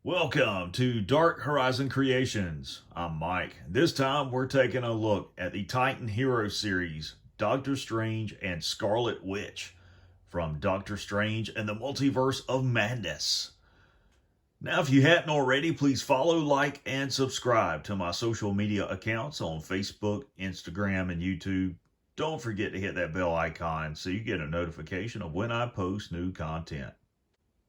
Welcome to Dark Horizon Creations. I'm Mike. This time we're taking a look at the Titan Hero series, Doctor Strange and Scarlet Witch, from Doctor Strange and the Multiverse of Madness. Now, if you hadn't already, please follow, like, and subscribe to my social media accounts on Facebook, Instagram, and YouTube. Don't forget to hit that bell icon so you get a notification of when I post new content.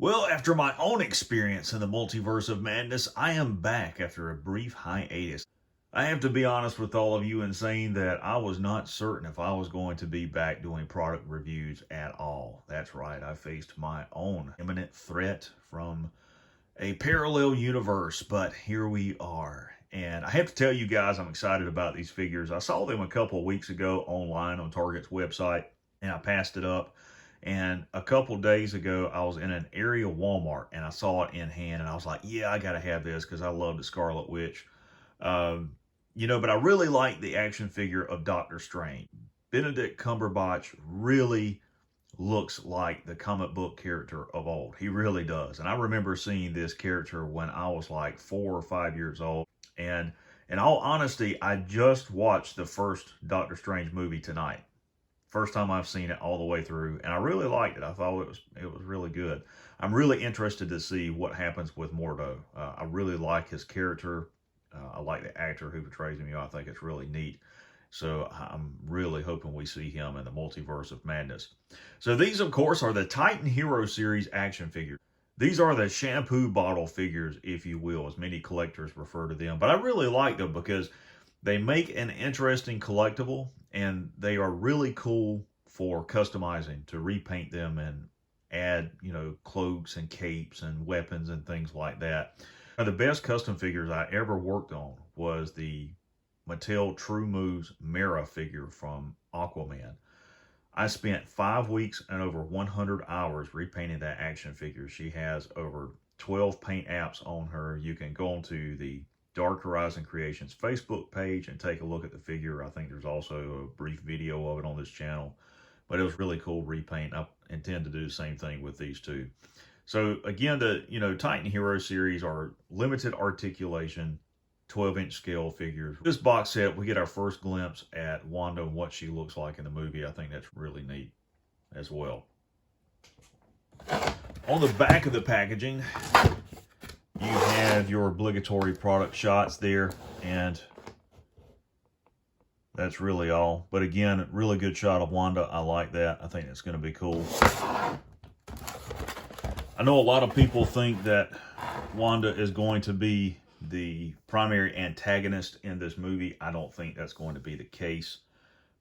Well, after my own experience in the Multiverse of Madness, I am back after a brief hiatus. I have to be honest with all of you in saying that I was not certain if I was going to be back doing product reviews at all. That's right, I faced my own imminent threat from a parallel universe, but here we are. And I have to tell you guys, I'm excited about these figures. I saw them a couple of weeks ago online on Target's website, and I passed it up. And a couple days ago, I was in an area Walmart and I saw it in hand, and I was like, yeah, I got to have this because I love the Scarlet Witch. But I really like the action figure of Doctor Strange. Benedict Cumberbatch really looks like the comic book character of old. He really does. And I remember seeing this character when I was like 4 or 5 years old. And in all honesty, I just watched the first Doctor Strange movie tonight. First time I've seen it all the way through, and I really liked it. I thought it was really good. I'm really interested to see what happens with Mordo. I really like his character. I like the actor who portrays him. I think it's really neat. So I'm really hoping we see him in the Multiverse of Madness. So these, of course, are the Titan Hero series action figures. These are the shampoo bottle figures, if you will, as many collectors refer to them. But I really like them because they make an interesting collectible, and they are really cool for customizing, to repaint them and add, cloaks and capes and weapons and things like that. Now, the best custom figures I ever worked on was the Mattel True Moves Mera figure from Aquaman. I spent 5 weeks and over 100 hours repainting that action figure. She has over 12 paint apps on her. You can go onto the Dark Horizon Creations Facebook page and take a look at the figure. I think there's also a brief video of it on this channel, but it was really cool repaint. I intend to do the same thing with these two. So again, the Titan Hero series are limited articulation, 12-inch scale figures. This box set, we get our first glimpse at Wanda and what she looks like in the movie. I think that's really neat as well. On the back of the packaging, you have your obligatory product shots there, and that's really all. But again, really good shot of Wanda. I like that. I think it's going to be cool. I know a lot of people think that Wanda is going to be the primary antagonist in this movie. I don't think that's going to be the case,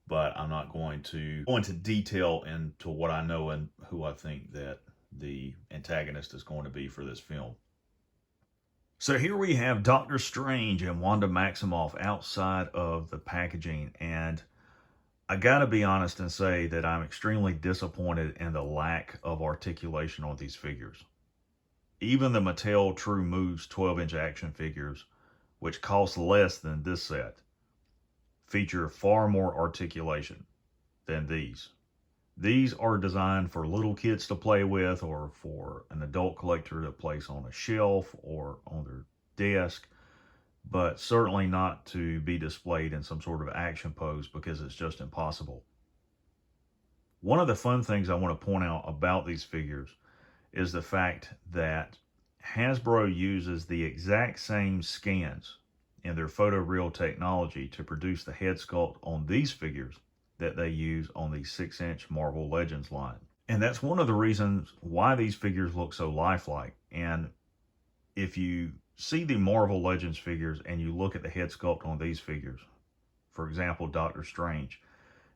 but I'm not going to go into detail into what I know and who I think that the antagonist is going to be for this film. So here we have Doctor Strange and Wanda Maximoff outside of the packaging, and I gotta be honest and say that I'm extremely disappointed in the lack of articulation on these figures. Even the Mattel True Moves 12-inch action figures, which cost less than this set, feature far more articulation than these. These are designed for little kids to play with, or for an adult collector to place on a shelf or on their desk, but certainly not to be displayed in some sort of action pose, because it's just impossible. One of the fun things I want to point out about these figures is the fact that Hasbro uses the exact same scans in their photoreal technology to produce the head sculpt on these figures that they use on the 6-inch Marvel Legends line. And that's one of the reasons why these figures look so lifelike. And if you see the Marvel Legends figures and you look at the head sculpt on these figures, for example, Doctor Strange,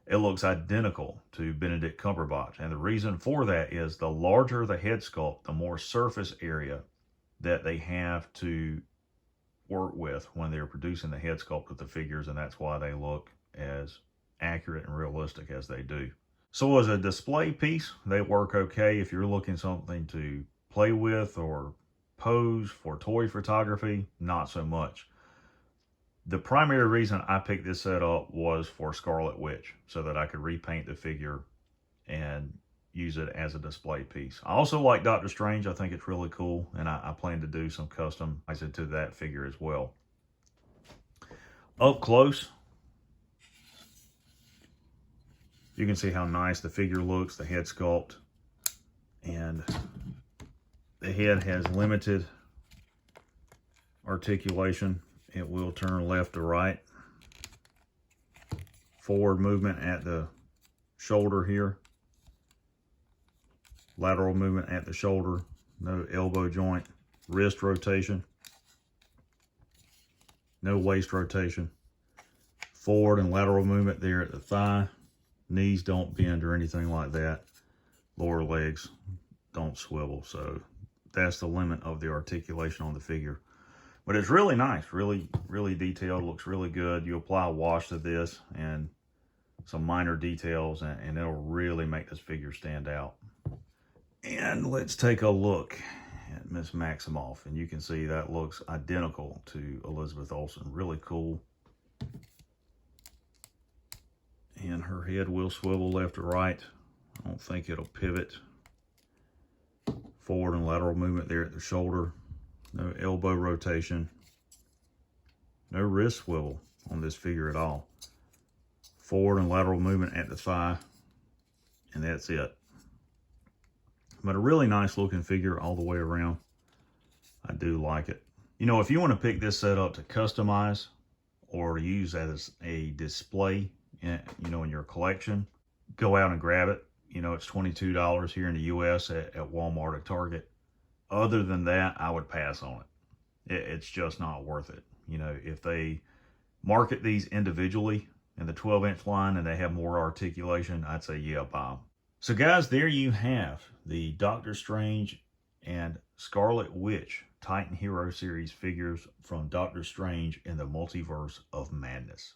it looks identical to Benedict Cumberbatch. And the reason for that is the larger the head sculpt, the more surface area that they have to work with when they're producing the head sculpt of the figures, and that's why they look as accurate and realistic as they do. So as a display piece, they work okay. If you're looking something to play with or pose for toy photography, not so much. The primary reason I picked this set up was for Scarlet Witch, so that I could repaint the figure and use it as a display piece. I also like Doctor Strange. I think it's really cool, and I plan to do some custom to that figure as well. Up close, you can see how nice the figure looks, the head sculpt, and the head has limited articulation. It will turn left to right. Forward movement at the shoulder here. Lateral movement at the shoulder. No elbow joint. Wrist rotation. No waist rotation. Forward and lateral movement there at the thigh. Knees don't bend or anything like that. Lower legs don't swivel. So that's the limit of the articulation on the figure. But it's really nice, really detailed, looks really good. You apply a wash to this and some minor details, and it'll really make this figure stand out. And let's take a look at Miss Maximoff, and you can see that looks identical to Elizabeth Olsen. Really cool. And her head will swivel left to right. I don't think it'll pivot. Forward and lateral movement there at the shoulder. No elbow rotation. No wrist swivel on this figure at all. Forward and lateral movement at the thigh. And that's it. But a really nice looking figure all the way around. I do like it. You know, if you want to pick this set up to customize or use as a display, in your collection, go out and grab it. You know, it's $22 here in the US at Walmart or Target. Other than that, I would pass on it. It's just not worth it. You know, if they market these individually in the 12-inch line and they have more articulation, I'd say, yeah, buy them. So guys, there you have the Doctor Strange and Scarlet Witch Titan Hero Series figures from Doctor Strange in the Multiverse of Madness.